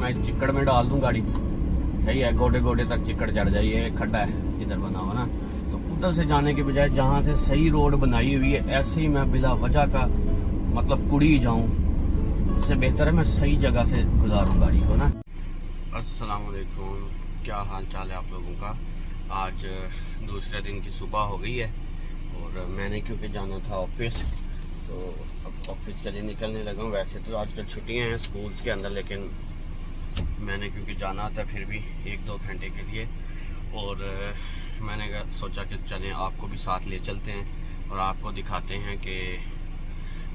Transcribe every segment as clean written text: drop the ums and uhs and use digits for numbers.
मैं इस चिक्कड़ में डाल दूं गाड़ी, सही है, गोडे गोडे तक चिक्कड़ चढ़ जाए। ये खड्डा है इधर बना हुआ ना, तो उधर से जाने के बजाय जहाँ से सही रोड बनाई हुई है ऐसे ही मैं बिला वजह का मतलब कुड़ी जाऊं, उससे बेहतर है मैं सही जगह से गुजारूं गाड़ी को ना। अस्सलाम वालेकुम, क्या हाल चाल है आप लोगों का। आज दूसरे दिन की सुबह हो गई है और मैंने क्योंकि जाना था ऑफिस, तो अब ऑफिस के लिए निकलने लगा हूँ। वैसे तो आजकल छुट्टियाँ हैं स्कूल्स के अंदर, लेकिन मैंने क्योंकि जाना था फिर भी 1-2 घंटे के लिए, और मैंने सोचा कि चलें आपको भी साथ ले चलते हैं और आपको दिखाते हैं कि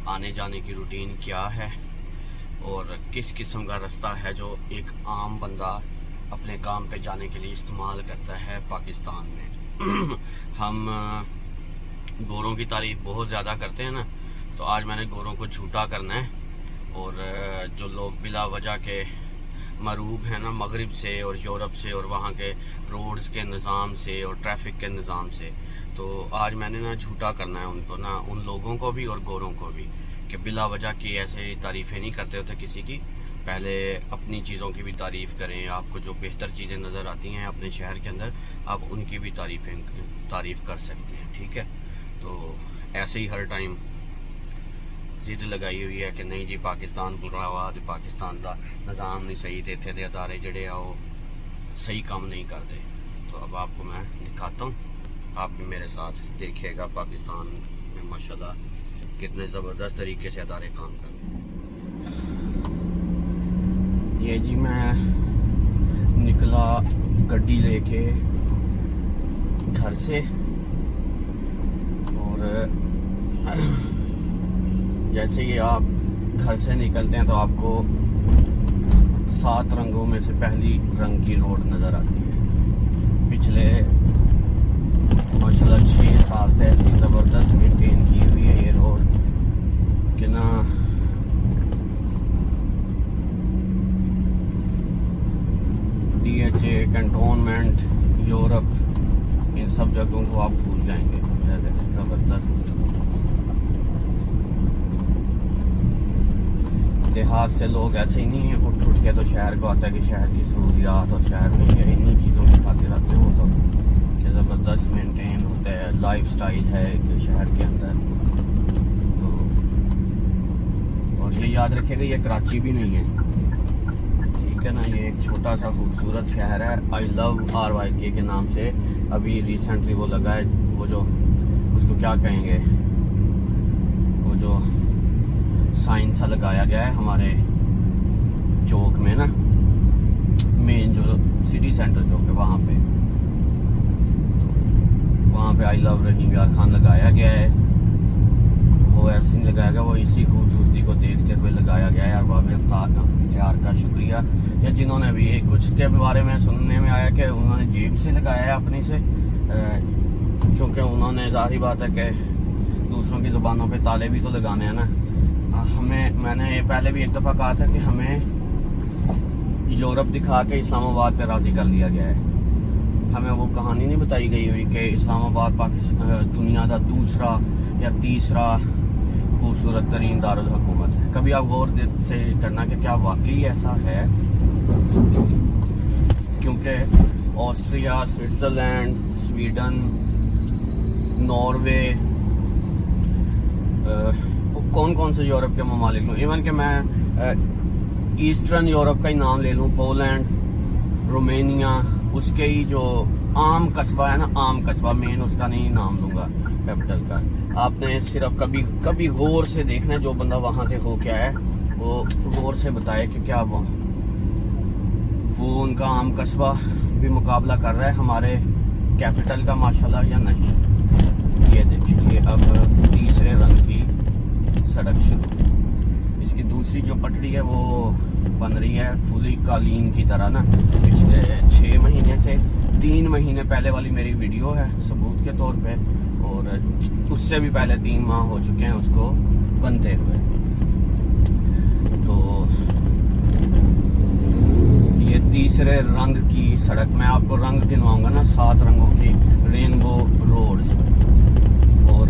आने जाने की रूटीन क्या है और किस किस्म का रास्ता है जो एक आम बंदा अपने काम पे जाने के लिए इस्तेमाल करता है पाकिस्तान में। हम गोरों की तारीफ बहुत ज़्यादा करते हैं ना, तो आज मैंने गोरों को झूठा करना है। और जो लोग बिला वजह के मरूब हैं ना मगरिब से और यूरोप से और वहाँ के रोड्स के निज़ाम से और ट्रैफिक के निज़ाम से, तो आज मैंने ना झूठा करना है उनको ना, उन लोगों को भी और गोरों को भी, कि बिला वजह की ऐसे तारीफ़ें नहीं करते होते किसी की। पहले अपनी चीज़ों की भी तारीफ़ करें, आपको जो बेहतर चीज़ें नज़र आती हैं अपने शहर के अंदर आप उनकी भी तारीफ़ कर सकते हैं, ठीक है। तो ऐसे ही हर टाइम जिद लगाई हुई है कि नहीं जी पाकिस्तान बुरा हुआ, तो पाकिस्तान का निज़ाम नहीं सही थे, इतने अदारे जड़े आओ सही काम नहीं करते। तो अब आपको मैं दिखाता हूँ, आप भी मेरे साथ देखिएगा पाकिस्तान में माशाल्लाह कितने ज़बरदस्त तरीके से अदारे काम कर रहे हैं। ये जी मैं निकला गड्डी लेके घर से, और जैसे ही आप घर से निकलते हैं तो आपको 7 रंगों में से पहली रंग की रोड नज़र आती है। पिछले माशाल्लाह 6 साल से ऐसी ज़बरदस्त मेंटेन की हुई है ये रोड कि ना DHA, कैंटोनमेंट, यूरोप, इन सब जगहों को आप भूल जाएंगे। ज़बरदस्त देहात से लोग ऐसे ही नहीं है उठ के तो शहर को आता है कि शहर की सहूलियात और शहर में ये इन्हीं चीज़ों की खाते रहते हैं वो लोग, कि ज़बरदस्त मेंटेन होता है, लाइफस्टाइल है कि शहर के अंदर। तो और ये याद रखिएगा ये कराची भी नहीं है, ठीक है ना, ये एक छोटा सा खूबसूरत शहर है। आई लव RYK के नाम से अभी रिसेंटली वो लगा है, वो जो उसको क्या कहेंगे, वो जो साइन सा लगाया गया है हमारे चौक में ना, मेन जो सिटी सेंटर चौक है वहाँ पे आई लव रहीम यार खान लगाया गया है। वो ऐसे नहीं लगाया गया, वो इसी खूबसूरती को देखते हुए लगाया गया है। यार बाबे इख्तियार का शुक्रिया, या जिन्होंने भी कुछ के बारे में सुनने में आया कि उन्होंने जेब से लगाया है अपनी से, क्योंकि उन्होंने जाहिर बात है कि दूसरों की ज़ुबानों पे ताले भी तो लगाने हैं ना। मैंने पहले भी एक दफ़ा कहा था कि हमें यूरोप दिखा के इस्लामाबाद पे राज़ी कर लिया गया है। हमें वो कहानी नहीं बताई गई हुई कि इस्लामाबाद पाकिस्तान दुनिया का दूसरा या तीसरा खूबसूरत तरीन दारुल हुकूमत है। कभी आप गौर से करना कि क्या वाकई ऐसा है, क्योंकि ऑस्ट्रिया, स्विट्ज़रलैंड, स्वीडन, नॉर्वे, कौन कौन से यूरोप के ममालिक लूँ, इवन कि मैं ईस्टर्न यूरोप का ही नाम ले लूँ, पोलैंड, रोमेनिया, उसके ही जो आम कस्बा है ना, आम कस्बा, मेन उसका नहीं नाम लूँगा कैपिटल का। आपने सिर्फ कभी गौर से देखना है, जो बंदा वहाँ से हो क्या है वो गौर से बताए कि क्या वो उनका आम कस्बा भी मुकाबला कर रहा है हमारे कैपिटल का माशाल्लाह या नहीं। ये देखिए अब तीसरे रंग की सड़क शुरू, इसकी दूसरी जो पटड़ी है वो बन रही है फुली कालीन की तरह ना। पिछले 6 महीने से 3 महीने पहले वाली मेरी वीडियो है सबूत के तौर पे, और उससे भी पहले 3 माह हो चुके हैं उसको बनते हुए। तो ये तीसरे रंग की सड़क, मैं आपको रंग गिनवाऊंगा ना, 7 रंगों की रेनबो रोड्स। और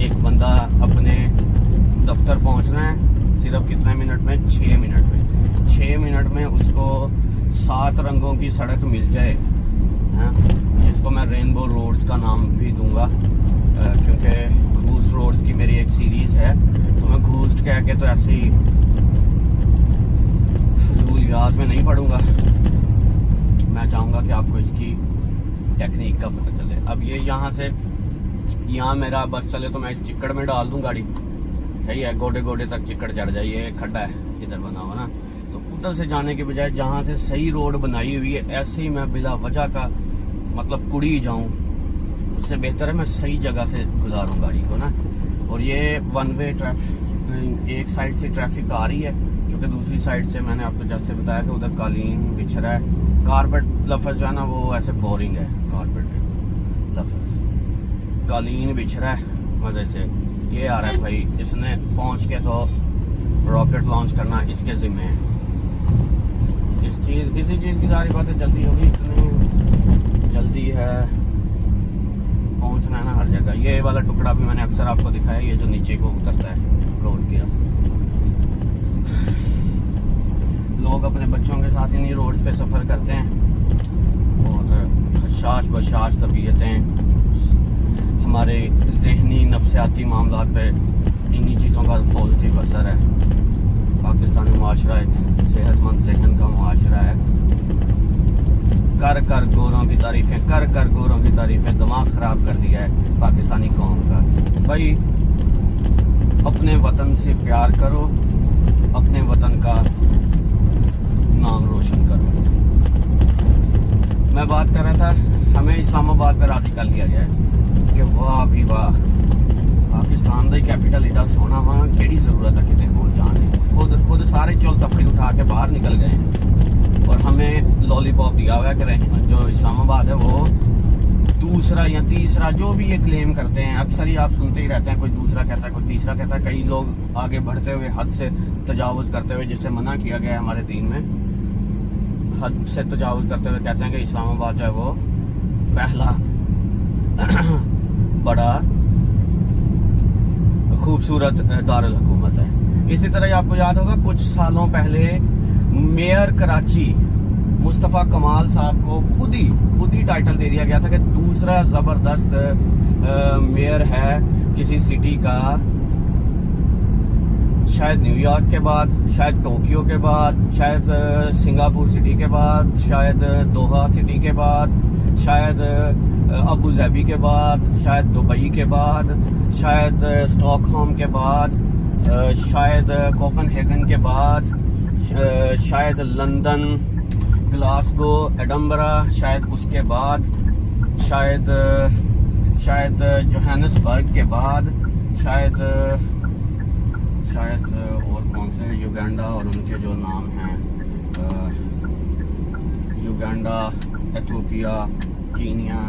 एक बंदा अपने दफ्तर पहुंचना है सिर्फ कितने मिनट में, 6 मिनट में। 6 मिनट में उसको 7 रंगों की सड़क मिल जाए, जिसको मैं रेनबो रोड्स का नाम भी दूंगा, क्योंकि घूस्ट रोड्स की मेरी एक सीरीज है, तो मैं घूस्ट कह के तो ऐसे ही फजूलियात में नहीं पढ़ूंगा। मैं चाहूँगा कि आपको इसकी टेक्निक का पता चले। अब ये यहाँ से यहाँ मेरा बस चले तो मैं इस चिक्कड़ में डाल दूँ गाड़ी, सही है, गोडे गोडे तक चिक्कड़ चढ़ जाए। ये खड्डा है इधर बना हुआ ना, तो उधर से जाने के बजाय जहाँ से सही रोड बनाई हुई है, ऐसे ही मैं बिला वजह का मतलब कुड़ी जाऊँ, उससे बेहतर है मैं सही जगह से गुजारूँ गाड़ी को ना। और ये वन वे ट्रैफिक, एक साइड से ट्रैफिक आ रही है, क्योंकि दूसरी साइड से मैंने आपको जैसे बताया कि उधर कालीन बिछ रहा है। कारपेट लफ्ज़ जो है ना वो ऐसे बोरिंग है, कारपेट लफ्ज़, कालीन बिछ रहा है मज़े से। ये आ रहा है भाई, इसने पहुंच के तो रॉकेट लॉन्च करना इसके ज़िम्मे है। इसी चीज़ की सारी बातें जल्दी होगी, इतनी जल्दी है पहुंचना है ना हर जगह। ये वाला टुकड़ा भी मैंने अक्सर आपको दिखाया, ये जो नीचे को उतरता है रोड के। लोग अपने बच्चों के साथ इन्हीं रोड्स पे सफ़र करते हैं, और हशाश बशाश तबीयतें, हमारे जहनी नफ्सियाती मामला पे इन्हीं चीज़ों का पॉजिटिव असर है। पाकिस्तानी माशरा एक सेहतमंद सेहन का माशरा है। कर कर गोरों की तारीफ़ें, कर कर गोरों की तारीफ़ें, दिमाग ख़राब कर दिया है पाकिस्तानी कौम का। भाई अपने वतन से प्यार करो, अपने वतन का नाम रोशन करो। मैं बात कर रहा था, हमें इस्लामाबाद पे राजी कर लिया गया है कि वाह भी वाह, पाकिस्तान का कैपिटल एडा सोना, वहाँ केड़ी जरूरत है कितने हो जाने। खुद सारे चुल तफड़ी उठा के बाहर निकल गए, और हमें लॉलीपॉप दिया हुआ है कि जो इस्लामाबाद है वो दूसरा या तीसरा, जो भी ये क्लेम करते हैं, अक्सर ही आप सुनते ही रहते हैं, कोई दूसरा कहता है, कोई तीसरा कहता है। कई लोग आगे बढ़ते हुए, हद से तजावुज़ करते हुए, जिससे मना किया गया है हमारे दीन में, हद से तजावुज़ करते हुए कहते हैं कि इस्लामाबाद जो है वो पहला बड़ा खूबसूरत दारुल हुकूमत है। इसी तरह आपको याद होगा कुछ सालों पहले मेयर कराची मुस्तफ़ा कमाल साहब को खुद ही टाइटल दे दिया गया था कि दूसरा जबरदस्त मेयर है किसी सिटी का, शायद न्यूयॉर्क के बाद, शायद टोक्यो के बाद, शायद सिंगापुर सिटी के बाद, शायद दोहा सिटी के बाद, शायद अबू धाबी के बाद, शायद दुबई के बाद, शायद स्टॉकहोम के बाद, शायद कोपनहेगन के बाद, शायद लंदन, ग्लासगो, एडनबरा, शायद उसके बाद, शायद जोहानिसबर्ग के बाद, शायद और कौन से है, युगांडा, और उनके जो नाम हैं, युगांडा, एथियोपिया, कीनिया,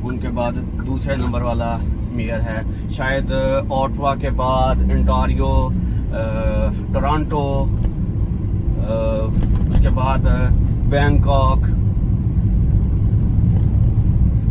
उनके बाद दूसरे नंबर वाला मेयर है। शायद ओटावा के बाद ओंटारियो, टोरंटो, उसके बाद बैंकॉक,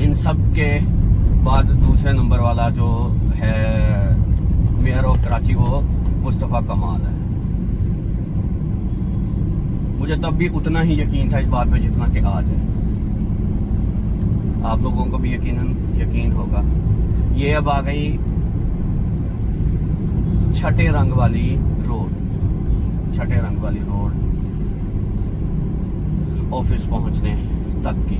इन सब के बाद दूसरे नंबर वाला जो है मेयर ऑफ कराची वो मुस्तफ़ा कमाल है। मुझे तब भी उतना ही यकीन था इस बात पे जितना कि आज है। आप लोगों को भी यकीन होगा। ये अब आ गई छठे रंग वाली रोड ऑफिस पहुंचने तक की।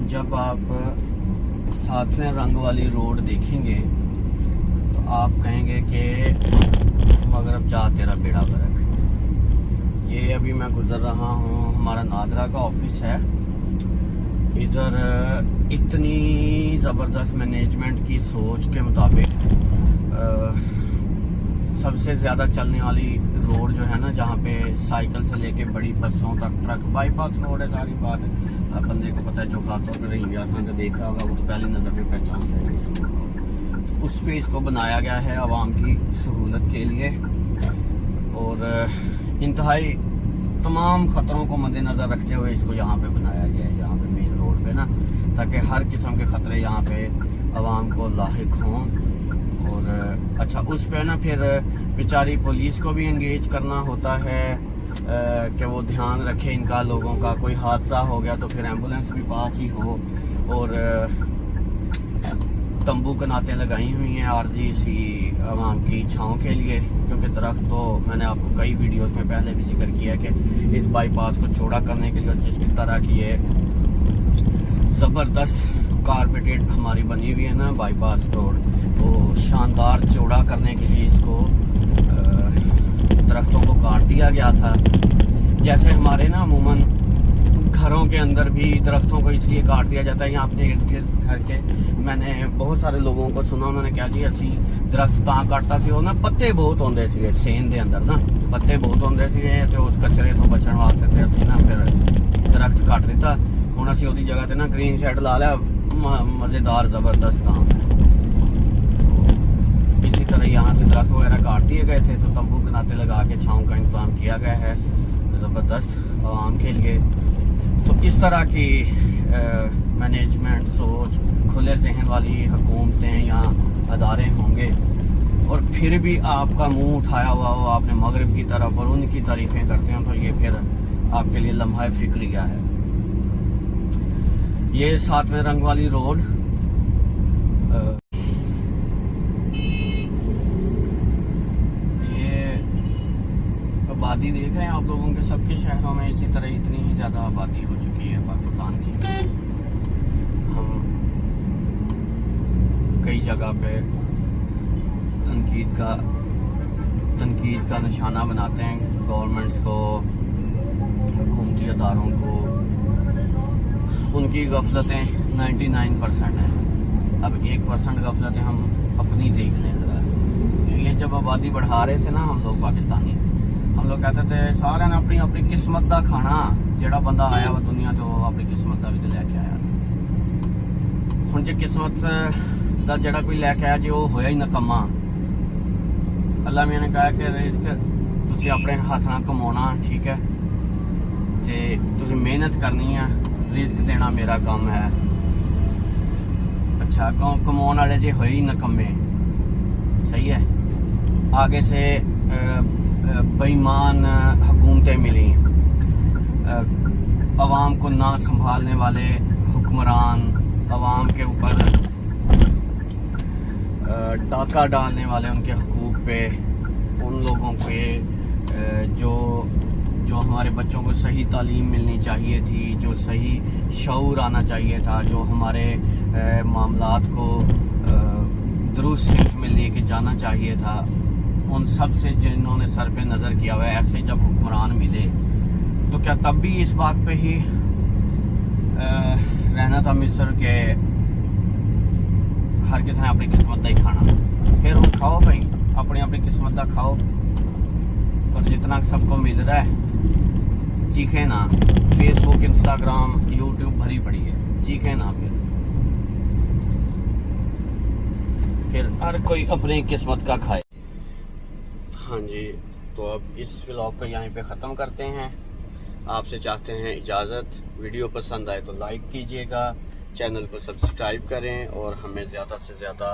जब आप 7वें रंग वाली रोड देखेंगे तो आप कहेंगे कि मगर अब जा तेरा बेड़ा बरक। ये अभी मैं गुजर रहा हूँ, हमारा नादरा का ऑफिस है। इधर इतनी ज़बरदस्त मैनेजमेंट की सोच के मुताबिक सबसे ज़्यादा चलने वाली रोड जो है ना, जहाँ पे साइकिल से लेके बड़ी बसों तक, ट्रक, बाईपास रोड है, सारी बात है। अब बंदे को पता है, जो खासतौर पर रही खान से देख रहा होगा वो तो पहली नज़र में पहचान जाएगा इस रोड को। उस पर इसको बनाया गया है आवाम की सहूलत के लिए, और इंतहाई तमाम ख़तरों को मद्देनज़र रखते हुए इसको यहाँ पे बनाया गया है, यहाँ पे मेन रोड पे ना, ताकि हर किस्म के ख़तरे यहाँ पे आवाम को लाहिक हों। और अच्छा, उस पर ना फिर बेचारी पुलिस को भी इंगेज करना होता है कि वो ध्यान रखे इनका, लोगों का कोई हादसा हो गया तो फिर एम्बुलेंस भी पास ही हो। और तंबू कनातें लगाई हुई हैं आरजी सी आवाम की छाँव के लिए, क्योंकि दरख्त तो मैंने आपको कई वीडियोस में पहले भी जिक्र किया है कि इस बाईपास को चौड़ा करने के लिए, और जिस तरह की ये ज़बरदस्त कारपेटेड हमारी बनी हुई है ना बाईपास रोड, तो शानदार चौड़ा करने के लिए इसको दरख्तों को काट दिया गया था। जैसे हमारे ना अमूमन घरों के अंदर भी दरख्तों को इसलिए काट दिया जाता है, यहाँ अपने इर्द गिर्द घर के मैंने बहुत सारे लोगों को सुना, उन्होंने क्या जी असी दरख्त तां काटता सी, ना पत्ते बहुत होंदे सी सेन दे अंदर ना, पत्ते बहुत होंदे सी, तो उस कचरे तो बचने वास्ते ते असी ना फिर दरख्त काट दिता। हुण असी ओदी जगह ते ना ग्रीन शेड ला लिया, मजेदार जबरदस्त काम है। इसी तरह यहाँ से दरख्त वगैरह काट दिए गए थे, तो तंबू के नाते लगा के छाँव का इंतजाम किया गया है ज़बरदस्त आवाम के लिए। तो इस तरह की मैनेजमेंट सोच, खुले जहन वाली हुकूमतें या अदारे होंगे, और फिर भी आपका मुंह उठाया हुआ हो आपने मगरिब की तरफ और उनकी तारीफें करते हो, तो ये फिर आपके लिए लम्हा फिक्रिया है। ये 7वें रंग वाली रोड, आबादी देख रहे हैं आप लोगों के सबके शहरों में इसी तरह इतनी ही ज़्यादा आबादी हो चुकी है पाकिस्तान की। हम कई जगह पे तनकीद का निशाना बनाते हैं गवर्नमेंट्स को, हुकूमती अदारों को। उनकी गफलतें 99% हैं, अब 1% गफलतें हम अपनी देख लें ज़रा। ये जब आबादी बढ़ा रहे थे ना हम लोग पाकिस्तानी, हम लोग कहते थे सारे ने अपनी अपनी किस्मत का खाना, जेड़ा बंदा आया वो दुनिया तो अपनी किस्मत का भी तो लैके आया। हुण जे किस्मत का जेड़ा कोई लैके आया जे वो होया ही नकम्मा, अल्लाह मियां ने कहा कि रिस्क तुसीं अपने हाथ नाल कमाउणा, ठीक है, ते तुसीं मेहनत करनी है, रिस्क देना मेरा काम है। अच्छा, कमाउण वाले जे होए ही नकम्मे, सही है। आगे से बेईमान हुकूमतें मिली, अवाम को ना संभालने वाले हुक्मरान, अवाम के ऊपर डाका डालने वाले उनके हुकूक पे, उन लोगों पे जो हमारे बच्चों को सही तालीम मिलनी चाहिए थी, जो सही शऊर आना चाहिए था, जो हमारे मामलात को दुरुस्त सिमत में लेके जाना चाहिए था, उन सब से जिन्होंने सर पे नज़र किया हुआ है, ऐसे जब हुक्मरान मिले तो क्या तब भी इस बात पे ही रहना था मिस्र के हर किसी ने अपनी किस्मत का ही खाना। फिर हम खाओ भाई, अपनी अपनी किस्मत का खाओ, और जितना सबको मिल रहा है चीखे ना। फेसबुक, इंस्टाग्राम, यूट्यूब भरी पड़ी है, चीखे ना। फिर हर कोई अपनी किस्मत का खाए। हाँ जी, तो अब इस व्लॉग को यहीं पे ख़त्म करते हैं। आपसे चाहते हैं इजाज़त। वीडियो पसंद आए तो लाइक कीजिएगा, चैनल को सब्सक्राइब करें, और हमें ज़्यादा से ज़्यादा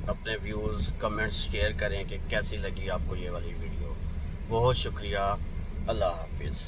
अपने व्यूज़, कमेंट्स शेयर करें कि कैसी लगी आपको ये वाली वीडियो। बहुत शुक्रिया। अल्लाह हाफिज़।